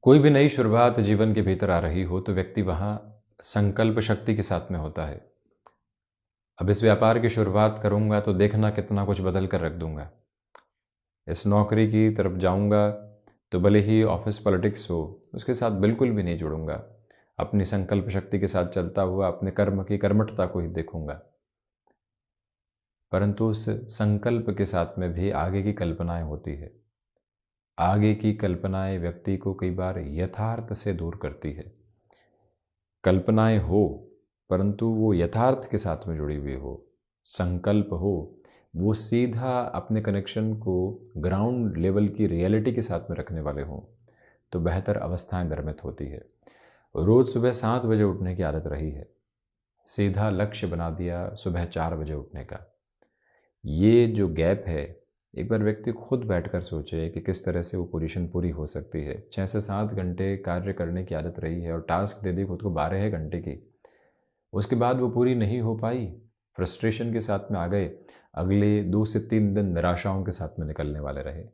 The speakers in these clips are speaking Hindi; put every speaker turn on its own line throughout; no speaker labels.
कोई भी नई शुरुआत जीवन के भीतर आ रही हो तो व्यक्ति वहाँ संकल्प शक्ति के साथ में होता है। अब इस व्यापार की शुरुआत करूँगा तो देखना कितना कुछ बदल कर रख दूँगा। इस नौकरी की तरफ जाऊँगा तो भले ही ऑफिस पॉलिटिक्स हो, उसके साथ बिल्कुल भी नहीं जुड़ूँगा। अपनी संकल्प शक्ति के साथ चलता हुआ अपने कर्म की कर्मठता को ही देखूँगा। परंतु उस संकल्प के साथ में भी आगे की कल्पनाएं होती है। आगे की कल्पनाएं व्यक्ति को कई बार यथार्थ से दूर करती है। कल्पनाएं हो परंतु वो यथार्थ के साथ में जुड़ी हुई हो, संकल्प हो वो सीधा अपने कनेक्शन को ग्राउंड लेवल की रियलिटी के साथ में रखने वाले हों, तो बेहतर अवस्थाएं निर्मित होती है। रोज़ सुबह 7 बजे उठने की आदत रही है, सीधा लक्ष्य बना दिया सुबह 4 बजे उठने का। ये जो गैप है, एक बार व्यक्ति खुद बैठकर सोचे कि किस तरह से वो पोजीशन पूरी हो सकती है। 6 से 7 घंटे कार्य करने की आदत रही है और टास्क दे दी खुद को 12 घंटे की, उसके बाद वो पूरी नहीं हो पाई, फ्रस्ट्रेशन के साथ में आ गए। अगले 2 से 3 दिन निराशाओं के साथ में निकलने वाले रहे।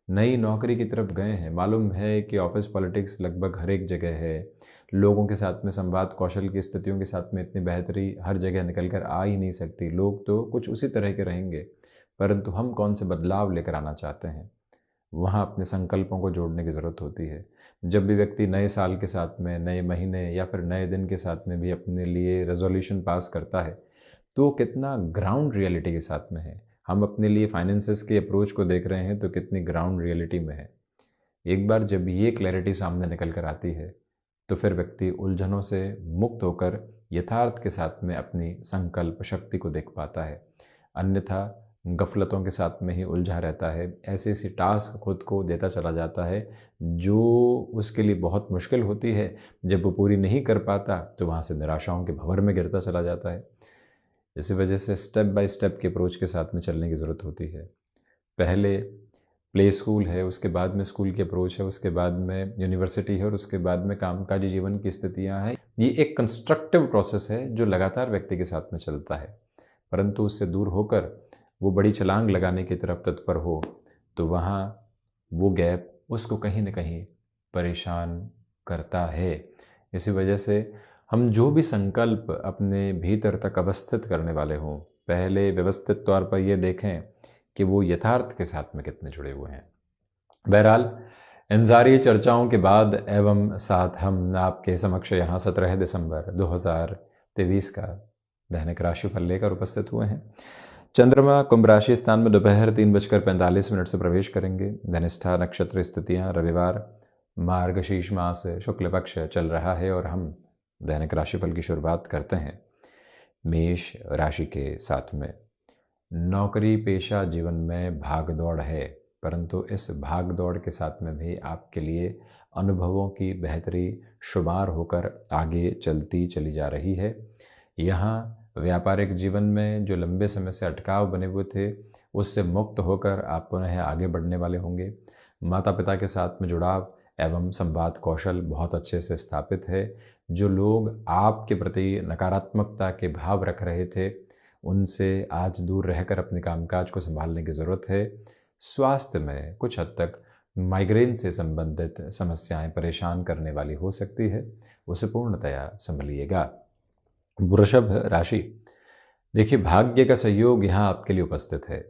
नई नौकरी की तरफ गए हैं, मालूम है कि ऑफिस पॉलिटिक्स लगभग हर एक जगह है, लोगों के साथ में संवाद कौशल की स्थितियों के साथ में इतनी बेहतरी हर जगह निकल कर आ ही नहीं सकती। लोग तो कुछ उसी तरह के रहेंगे, परंतु हम कौन से बदलाव लेकर आना चाहते हैं, वहाँ अपने संकल्पों को जोड़ने की ज़रूरत होती है। जब भी व्यक्ति नए साल के साथ में, नए महीने या फिर नए दिन के साथ में भी अपने लिए रेजोल्यूशन पास करता है, तो वो कितना ग्राउंड रियलिटी के साथ में है। हम अपने लिए फाइनेंसेस के अप्रोच को देख रहे हैं तो कितनी ग्राउंड रियलिटी में है। एक बार जब ये क्लैरिटी सामने निकल कर आती है तो फिर व्यक्ति उलझनों से मुक्त होकर यथार्थ के साथ में अपनी संकल्प शक्ति को देख पाता है। अन्यथा गफलतों के साथ में ही उलझा रहता है, ऐसे ऐसे टास्क खुद को देता चला जाता है जो उसके लिए बहुत मुश्किल होती है। जब वो पूरी नहीं कर पाता तो वहाँ से निराशाओं के भंवर में गिरता चला जाता है। इसी वजह से स्टेप बाय स्टेप के अप्रोच के साथ में चलने की ज़रूरत होती है। पहले प्ले स्कूल है, उसके बाद में स्कूल की अप्रोच है, उसके बाद में यूनिवर्सिटी है और उसके बाद में कामकाजी जीवन की स्थितियाँ हैं। ये एक कंस्ट्रक्टिव प्रोसेस है जो लगातार व्यक्ति के साथ में चलता है, परंतु उससे दूर होकर वो बड़ी छलांग लगाने की तरफ तत्पर हो तो वहाँ वो गैप उसको कहीं न कहीं परेशान करता है। इसी वजह से हम जो भी संकल्प अपने भीतर तक अवस्थित करने वाले हों, पहले व्यवस्थित तौर पर ये देखें कि वो यथार्थ के साथ में कितने जुड़े हुए हैं। बहरहाल इन सारी चर्चाओं के बाद एवं साथ हम आपके समक्ष यहाँ 17 दिसंबर 2023 का दैनिक राशिफल लेकर उपस्थित हुए हैं। चंद्रमा कुंभ राशि स्थान में दोपहर 3:45 से प्रवेश करेंगे। धनिष्ठा नक्षत्र स्थितियाँ रविवार मार्गशीर्ष मास शुक्ल पक्ष चल रहा है और हम दैनिक राशिफल की शुरुआत करते हैं मेष राशि के साथ में। नौकरी पेशा जीवन में भाग दौड़ है, परंतु इस भाग दौड़ के साथ में भी आपके लिए अनुभवों की बेहतरी शुमार होकर आगे चलती चली जा रही है। यहाँ व्यापारिक जीवन में जो लंबे समय से अटकाव बने हुए थे उससे मुक्त होकर आप पुनः आगे बढ़ने वाले होंगे। माता पिता के साथ में जुड़ाव एवं संवाद कौशल बहुत अच्छे से स्थापित है। जो लोग आपके प्रति नकारात्मकता के भाव रख रहे थे उनसे आज दूर रहकर अपने कामकाज को संभालने की ज़रूरत है। स्वास्थ्य में कुछ हद तक माइग्रेन से संबंधित समस्याएं परेशान करने वाली हो सकती है, उसे पूर्णतया संभलिएगा। वृषभ राशि, देखिए भाग्य का सहयोग यहाँ आपके लिए उपस्थित है।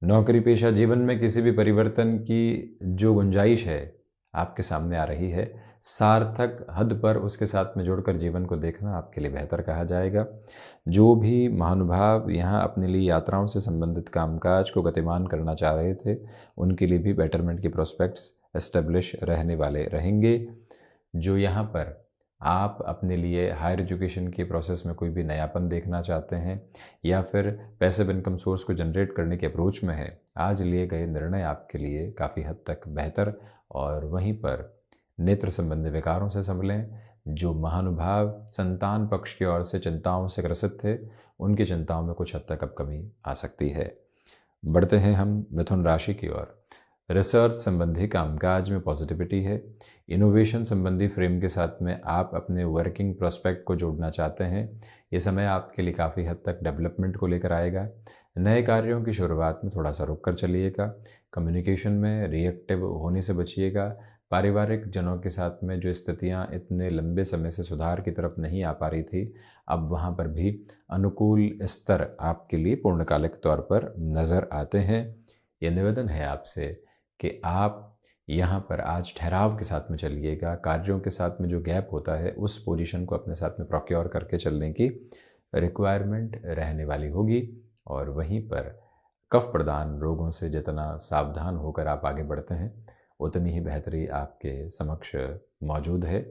नौकरी पेशा जीवन में किसी भी परिवर्तन की जो गुंजाइश है आपके सामने आ रही है, सार्थक हद पर उसके साथ में जुड़कर जीवन को देखना आपके लिए बेहतर कहा जाएगा। जो भी महानुभाव यहाँ अपने लिए यात्राओं से संबंधित कामकाज को गतिमान करना चाह रहे थे उनके लिए भी बेटरमेंट की प्रोस्पेक्ट्स एस्टेब्लिश रहने वाले रहेंगे। जो यहाँ पर आप अपने लिए हायर एजुकेशन के प्रोसेस में कोई भी नयापन देखना चाहते हैं या फिर पैसिव इनकम सोर्स को जनरेट करने के अप्रोच में है, आज लिए गए निर्णय आपके लिए काफ़ी हद तक बेहतर और वहीं पर नेत्र संबंधी विकारों से संभलें। जो महानुभाव संतान पक्ष की ओर से चिंताओं से ग्रसित थे उनकी चिंताओं में कुछ हद तक अब कमी आ सकती है। बढ़ते हैं हम मिथुन राशि की ओर। रिसर्च संबंधी कामकाज में पॉजिटिविटी है। इनोवेशन संबंधी फ्रेम के साथ में आप अपने वर्किंग प्रोस्पेक्ट को जोड़ना चाहते हैं। ये समय आपके लिए काफ़ी हद तक डेवलपमेंट को लेकर आएगा। नए कार्यों की शुरुआत में थोड़ा सा रुक कर चलिएगा। कम्युनिकेशन में रिएक्टिव होने से बचिएगा। पारिवारिक जनों के साथ में जो स्थितियां इतने लंबे समय से सुधार की तरफ नहीं आ पा रही थी, अब वहां पर भी अनुकूल स्तर आपके लिए पूर्णकालिक तौर पर नज़र आते हैं। ये निवेदन है आपसे कि आप यहाँ पर आज ठहराव के साथ में चलिएगा। कार्यों के साथ में जो गैप होता है उस पोजीशन को अपने साथ में प्रोक्योर करके चलने की रिक्वायरमेंट रहने वाली होगी। और वहीं पर कफ प्रदान रोगों से जितना सावधान होकर आप आगे बढ़ते हैं, उतनी ही बेहतरी आपके समक्ष मौजूद है।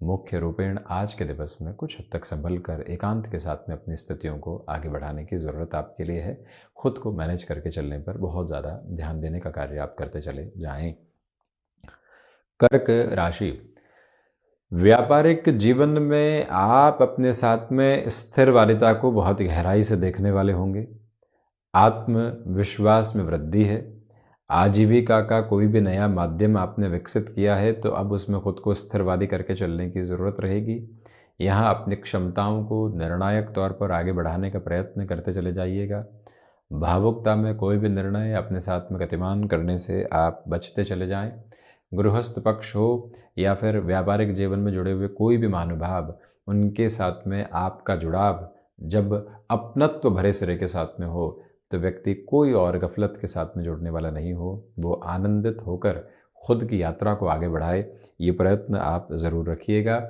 मुख्य रूपेण आज के दिवस में कुछ हद तक संभल कर एकांत के साथ में अपनी स्थितियों को आगे बढ़ाने की ज़रूरत आपके लिए है। खुद को मैनेज करके चलने पर बहुत ज़्यादा ध्यान देने का कार्य आप करते चले जाएं। कर्क राशि, व्यापारिक जीवन में आप अपने साथ में स्थिरवादिता को बहुत गहराई से देखने वाले होंगे। आत्मविश्वास में वृद्धि है। आजीविका का कोई भी नया माध्यम आपने विकसित किया है तो अब उसमें खुद को स्थिरवादी करके चलने की ज़रूरत रहेगी। यहाँ अपनी क्षमताओं को निर्णायक तौर पर आगे बढ़ाने का प्रयत्न करते चले जाइएगा। भावुकता में कोई भी निर्णय अपने साथ में गतिमान करने से आप बचते चले जाएं। गृहस्थ पक्ष हो या फिर व्यापारिक जीवन में जुड़े हुए कोई भी महानुभाव, उनके साथ में आपका जुड़ाव जब अपनत्व भरे सिरे के साथ में हो तो व्यक्ति कोई और गफलत के साथ में जुड़ने वाला नहीं हो। वो आनंदित होकर खुद की यात्रा को आगे बढ़ाए, ये प्रयत्न आप ज़रूर रखिएगा।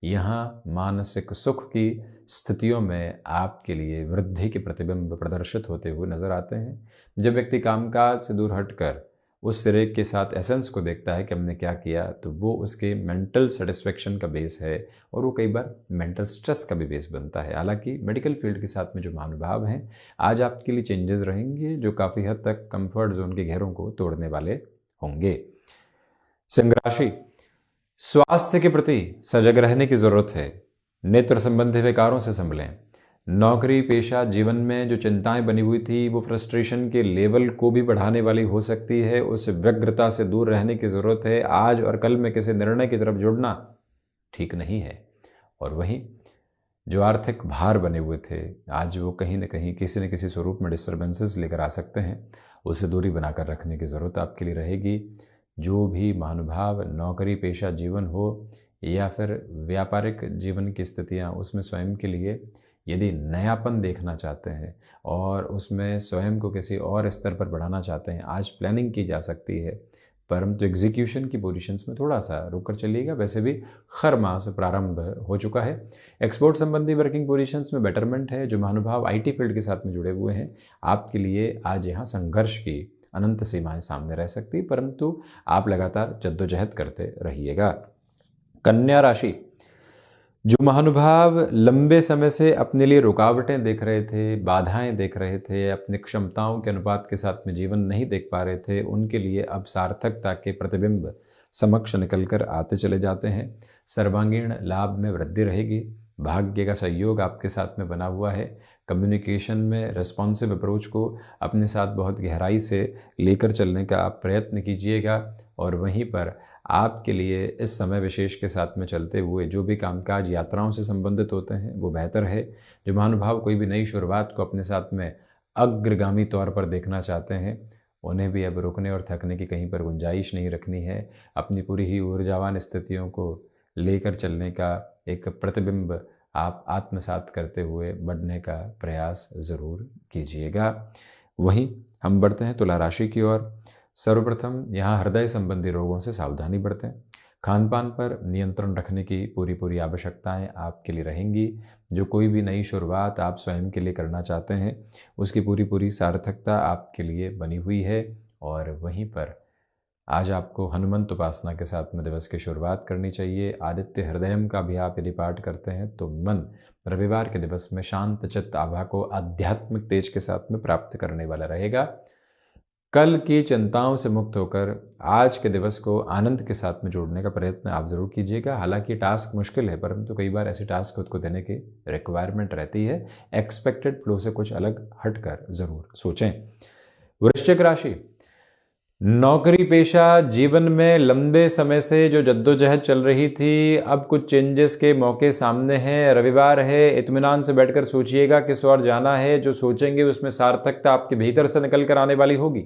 यहाँ मानसिक सुख की स्थितियों में आपके लिए वृद्धि के प्रतिबिंब प्रदर्शित होते हुए नजर आते हैं। जब व्यक्ति कामकाज से दूर हटकर उस सिरे के साथ एसेंस को देखता है कि हमने क्या किया, तो वो उसके मेंटल सेटिस्फेक्शन का बेस है और वो कई बार मेंटल स्ट्रेस का भी बेस बनता है। हालांकि मेडिकल फील्ड के साथ में जो महानुभाव हैं, आज आपके लिए चेंजेस रहेंगे जो काफ़ी हद तक कंफर्ट जोन के घेरों को तोड़ने वाले होंगे। सिंह राशि, स्वास्थ्य के प्रति सजग रहने की ज़रूरत है। नेत्र संबंधी विकारों से संभलें। नौकरी पेशा जीवन में जो चिंताएं बनी हुई थी वो फ्रस्ट्रेशन के लेवल को भी बढ़ाने वाली हो सकती है। उस व्यग्रता से दूर रहने की ज़रूरत है। आज और कल में किसी निर्णय की तरफ जुड़ना ठीक नहीं है। और वहीं जो आर्थिक भार बने हुए थे, आज वो कहीं न कहीं किसी न किसी स्वरूप में डिस्टर्बेंसेस लेकर आ सकते हैं। उससे दूरी बनाकर रखने की ज़रूरत आपके लिए रहेगी। जो भी महानुभाव नौकरी पेशा जीवन हो या फिर व्यापारिक जीवन की स्थितियाँ, उसमें स्वयं के लिए यदि नयापन देखना चाहते हैं और उसमें स्वयं को किसी और स्तर पर बढ़ाना चाहते हैं, आज प्लानिंग की जा सकती है। परंतु एग्जीक्यूशन की पोजीशंस में थोड़ा सा रुक कर चलिएगा। वैसे भी खर मास प्रारंभ हो चुका है। एक्सपोर्ट संबंधी वर्किंग पोजीशंस में बेटरमेंट है। जो महानुभाव आईटी फील्ड के साथ में जुड़े हुए हैं, आपके लिए आज यहाँ संघर्ष की अनंत सीमाएं सामने रह सकती, परंतु आप लगातार जद्दोजहद करते रहिएगा। कन्या राशि, जो महानुभाव लंबे समय से अपने लिए रुकावटें देख रहे थे, बाधाएं देख रहे थे, अपनी क्षमताओं के अनुपात के साथ में जीवन नहीं देख पा रहे थे, उनके लिए अब सार्थकता के प्रतिबिंब समक्ष निकलकर आते चले जाते हैं। सर्वांगीण लाभ में वृद्धि रहेगी। भाग्य का सहयोग आपके साथ में बना हुआ है। कम्युनिकेशन में रिस्पॉन्सिव अप्रोच को अपने साथ बहुत गहराई से लेकर चलने का आप प्रयत्न कीजिएगा। और वहीं पर आपके लिए इस समय विशेष के साथ में चलते हुए जो भी कामकाज यात्राओं से संबंधित होते हैं वो बेहतर है। जो महानुभाव कोई भी नई शुरुआत को अपने साथ में अग्रगामी तौर पर देखना चाहते हैं, उन्हें भी अब रुकने और थकने की कहीं पर गुंजाइश नहीं रखनी है। अपनी पूरी ही ऊर्जावान स्थितियों को लेकर चलने का एक प्रतिबिंब आप आत्मसात करते हुए बढ़ने का प्रयास ज़रूर कीजिएगा। वहीं हम बढ़ते हैं तुला राशि की ओर। सर्वप्रथम यहाँ हृदय संबंधी रोगों से सावधानी बरतें। खान पान पर नियंत्रण रखने की पूरी आवश्यकताएं आपके लिए रहेंगी। जो कोई भी नई शुरुआत आप स्वयं के लिए करना चाहते हैं, उसकी पूरी सार्थकता आपके लिए बनी हुई है। और वहीं पर आज आपको हनुमंत उपासना के साथ में दिवस की शुरुआत करनी चाहिए। आदित्य हृदयम का भी आप यदि पाठ करते हैं तो मन रविवार के दिवस में शांत चित्त आभा को आध्यात्मिक तेज के साथ में प्राप्त करने वाला रहेगा। कल की चिंताओं से मुक्त होकर आज के दिवस को आनंद के साथ में जोड़ने का प्रयत्न आप ज़रूर कीजिएगा। हालांकि टास्क मुश्किल है, परंतु कई बार ऐसे टास्क खुद को देने की रिक्वायरमेंट रहती है। एक्सपेक्टेड फ्लो से कुछ अलग हटकर ज़रूर सोचें। वृश्चिक राशि, नौकरी पेशा जीवन में लंबे समय से जो जद्दोजहद चल रही थी, अब कुछ चेंजेस के मौके सामने हैं। रविवार है, इत्मीनान से बैठकर सोचिएगा किस ओर जाना है। जो सोचेंगे उसमें सार्थकता आपके भीतर से निकल कर आने वाली होगी।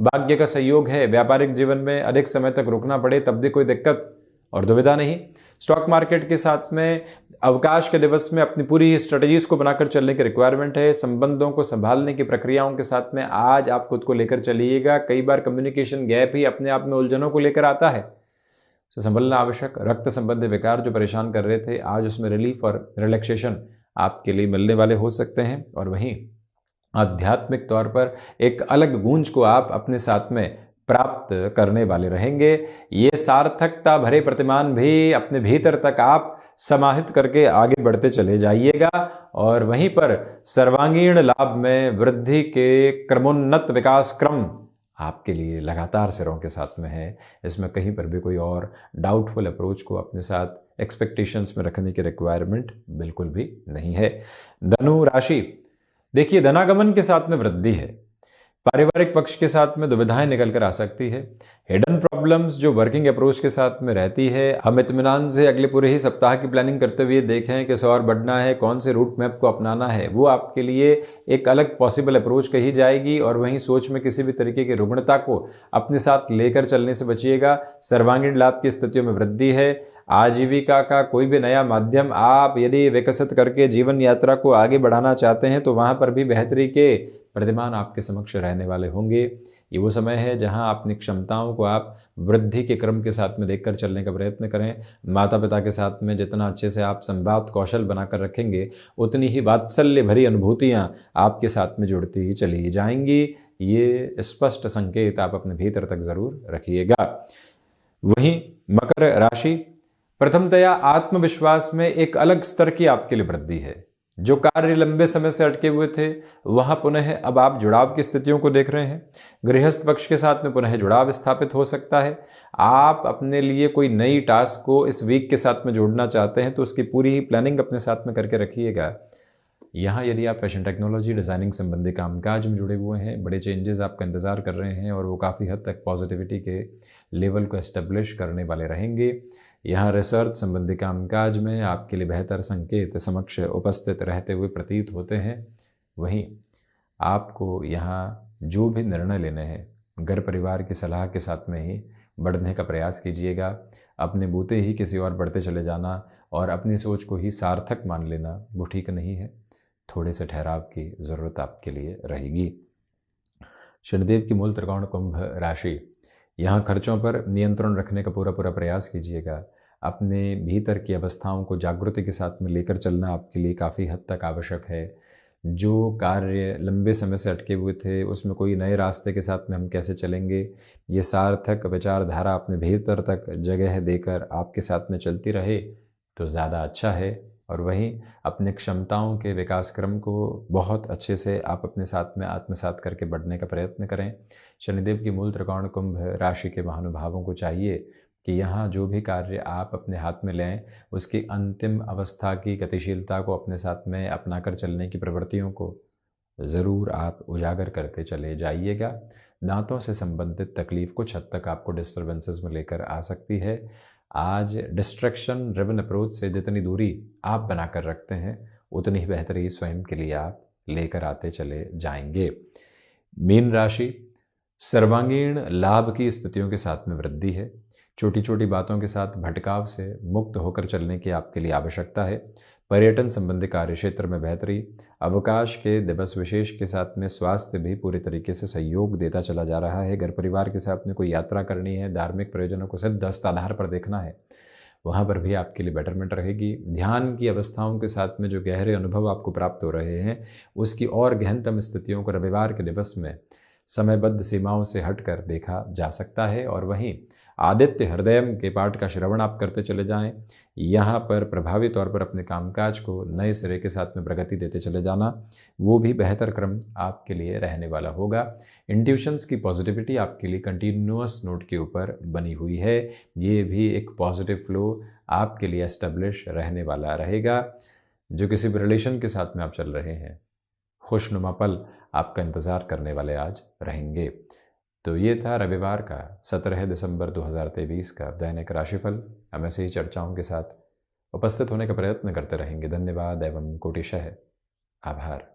भाग्य का सहयोग है। व्यापारिक जीवन में अधिक समय तक रुकना पड़े तब भी कोई दिक्कत और दुविधा नहीं। स्टॉक मार्केट के साथ में अवकाश के दिवस में अपनी पूरी स्ट्रेटजीज को बनाकर चलने की रिक्वायरमेंट है। संबंधों को संभालने की प्रक्रियाओं के साथ में आज आप खुद को लेकर चलिएगा। कई बार कम्युनिकेशन गैप ही अपने आप में उलझनों को लेकर आता है, तो संभलना आवश्यक। रक्त संबंधी विकार जो परेशान कर रहे थे, आज उसमें रिलीफ और रिलैक्सेशन आपके लिए मिलने वाले हो सकते हैं। और वहीं आध्यात्मिक तौर पर एक अलग गूंज को आप अपने साथ में प्राप्त करने वाले रहेंगे। ये सार्थकता भरे प्रतिमान भी अपने भीतर तक आप समाहित करके आगे बढ़ते चले जाइएगा। और वहीं पर सर्वांगीण लाभ में वृद्धि के क्रमोन्नत विकास क्रम आपके लिए लगातार सिरों के साथ में है। इसमें कहीं पर भी कोई और डाउटफुल अप्रोच को अपने साथ एक्सपेक्टेशंस में रखने की रिक्वायरमेंट बिल्कुल भी नहीं है। धनु राशि, देखिए धनागमन के साथ में वृद्धि है। पारिवारिक पक्ष के साथ में दुविधाएं निकल कर आ सकती है। हिडन प्रॉब्लम्स जो वर्किंग अप्रोच के साथ में रहती है, हम इत्मीनान से अगले पूरे ही सप्ताह की प्लानिंग करते हुए देखें किस और बढ़ना है, कौन से रूट मैप को अपनाना है, वो आपके लिए एक अलग पॉसिबल अप्रोच कही जाएगी। और वहीं सोच में किसी भी तरीके की रुग्णता को अपने साथ लेकर चलने से बचिएगा। सर्वांगीण लाभ की स्थितियों में वृद्धि है। आजीविका का कोई भी नया माध्यम आप यदि विकसित करके जीवन यात्रा को आगे बढ़ाना चाहते हैं तो वहाँ पर भी बेहतरी के प्रतिमान आपके समक्ष रहने वाले होंगे। ये वो समय है जहां अपनी क्षमताओं को आप वृद्धि के क्रम के साथ में देखकर चलने का प्रयत्न करें। माता पिता के साथ में जितना अच्छे से आप संवाद कौशल बनाकर रखेंगे, उतनी ही वात्सल्य भरी अनुभूतियां आपके साथ में जुड़ती ही चली जाएंगी। ये स्पष्ट संकेत आप अपने भीतर तक जरूर रखिएगा। वहीं मकर राशि, प्रथमतया आत्मविश्वास में एक अलग स्तर की आपके लिए वृद्धि है। जो कार्य लंबे समय से अटके हुए थे वहां पुनः अब आप जुड़ाव की स्थितियों को देख रहे हैं। गृहस्थ पक्ष के साथ में पुनः जुड़ाव स्थापित हो सकता है। आप अपने लिए कोई नई टास्क को इस वीक के साथ में जोड़ना चाहते हैं तो उसकी पूरी ही प्लानिंग अपने साथ में करके रखिएगा। यहाँ यदि आप फैशन टेक्नोलॉजी डिज़ाइनिंग संबंधी कामकाज में जुड़े हुए हैं, बड़े चेंजेस आपका इंतज़ार कर रहे हैं और वो काफ़ी हद तक पॉजिटिविटी के लेवल को एस्टेब्लिश करने वाले रहेंगे। यहाँ रिसर्च संबंधी कामकाज में आपके लिए बेहतर संकेत समक्ष उपस्थित रहते हुए प्रतीत होते हैं। वहीं आपको यहाँ जो भी निर्णय लेने हैं, घर परिवार की सलाह के साथ में ही बढ़ने का प्रयास कीजिएगा। अपने बूते ही किसी और बढ़ते चले जाना और अपनी सोच को ही सार्थक मान लेना वो ठीक नहीं है। थोड़े से ठहराव की ज़रूरत आपके लिए रहेगी। शनिदेव की मूल त्रिकोण कुंभ राशि, यहाँ खर्चों पर नियंत्रण रखने का पूरा प्रयास कीजिएगा। अपने भीतर की अवस्थाओं को जागृति के साथ में लेकर चलना आपके लिए काफ़ी हद तक आवश्यक है। जो कार्य लंबे समय से अटके हुए थे उसमें कोई नए रास्ते के साथ में हम कैसे चलेंगे, ये सार्थक विचारधारा अपने भीतर तक जगह देकर आपके साथ में चलती रहे तो ज़्यादा अच्छा है। और वहीं अपने क्षमताओं के विकास क्रम को बहुत अच्छे से आप अपने साथ में आत्मसात करके बढ़ने का प्रयत्न करें। शनिदेव की मूल त्रिकोण कुंभ राशि के महानुभावों को चाहिए कि यहाँ जो भी कार्य आप अपने हाथ में लें उसकी अंतिम अवस्था की गतिशीलता को अपने साथ में अपनाकर चलने की प्रवृत्तियों को ज़रूर आप उजागर करते चले जाइएगा। दांतों से संबंधित तकलीफ कुछ हद तक आपको डिस्टर्बेंसेस में लेकर आ सकती है। आज डिस्ट्रैक्शन ड्रिवन अप्रोच से जितनी दूरी आप बनाकर रखते हैं उतनी ही बेहतरी स्वयं के लिए आप लेकर आते चले जाएंगे। मीन राशि, सर्वांगीण लाभ की स्थितियों के साथ में वृद्धि है। छोटी छोटी बातों के साथ भटकाव से मुक्त होकर चलने की आपके लिए आवश्यकता है। पर्यटन संबंधी कार्य क्षेत्र में बेहतरी, अवकाश के दिवस विशेष के साथ में स्वास्थ्य भी पूरी तरीके से सहयोग देता चला जा रहा है। घर परिवार के साथ में कोई यात्रा करनी है, धार्मिक प्रयोजनों को सिद्धस्त आधार पर देखना है, वहाँ पर भी आपके लिए बेटरमेंट रहेगी। ध्यान की अवस्थाओं के साथ में जो गहरे अनुभव आपको प्राप्त हो रहे हैं उसकी और गहनतम स्थितियों को रविवार के दिवस में समयबद्ध सीमाओं से हटकर देखा जा सकता है। और वहीं आदित्य हृदयम के पाठ का श्रवण आप करते चले जाएं। यहाँ पर प्रभावी तौर पर अपने कामकाज को नए सिरे के साथ में प्रगति देते चले जाना, वो भी बेहतर क्रम आपके लिए रहने वाला होगा। इंट्यूशंस की पॉजिटिविटी आपके लिए कंटिन्यूअस नोट के ऊपर बनी हुई है। ये भी एक पॉजिटिव फ्लो आपके लिए एस्टेब्लिश रहने वाला रहेगा। जो किसी भी रिलेशन के साथ में आप चल रहे हैं, खुशनुमा पल आपका इंतज़ार करने वाले आज रहेंगे। तो ये था रविवार का 17 दिसंबर 2023 का दैनिक राशिफल। हम ऐसे ही चर्चाओं के साथ उपस्थित होने का प्रयत्न करते रहेंगे। धन्यवाद एवं कोटिशः आभार।